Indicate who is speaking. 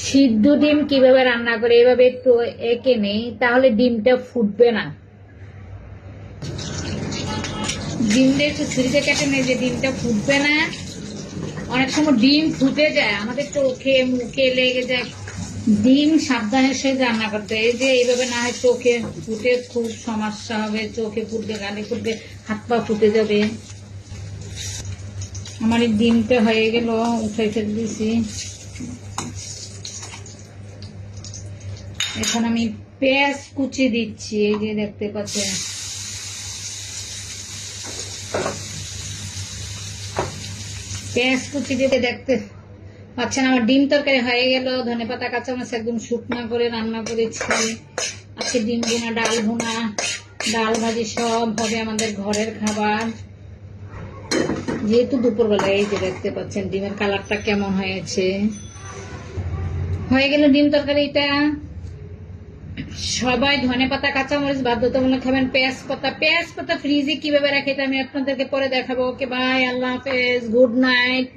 Speaker 1: সিদ্ধ ডিম কিভাবে রান্না করে এভাবে একটু এঁকে নেই, তাহলে ডিমটা ফুটবে না। ডিমটা একটু ছুরিতে কেটে নেই, যে ডিমটা ফুটবে না। অনেক সময় ডিম ফুটে যায়, আমাদের চোখে মুখে লেগে যায়। ডিম সাবধানের সহিত রান্না করতে, এই যে এইভাবে না হয় চোখে ফুটে খুব সমস্যা হবে, চোখে ফুটবে, গালে ফুটবে, হাত পা ফুটে যাবে। আমার এই ডিমটা হয়ে গেল, উঠাই ফেলে দিয়েছি। এখন আমি পেঁয়াজ কুচি দিচ্ছি, এই যে দেখতে পাচ্ছেন। পেঁয়াজ কুচি দিয়ে দেখতে পাচ্ছেন আমার ডিম তরকারি হয়ে গেল। ধনেপাতা কাঁচামরিচ একদম শুকনা করে রান্না করেছি। আজকে ডিম ভুনা, ডাল ভুনা, ডাল ভাজি সব হবে আমাদের ঘরের খাবার, যেহেতু দুপুরবেলা। এই যে দেখতে পাচ্ছেন ডিমের কালারটা কেমন হয়েছে। হয়ে গেল ডিম তরকারিটা। সবাই ধনেপাতা কাঁচামরিচ বাধ্যতামূলক খাবেন। পেঁয়াজ পাতা ফ্রিজে কিভাবে রাখে এটা আমি আপনাদেরকে পরে দেখাবো। ওকে বাই, আল্লাহ হাফেজ, গুড নাইট।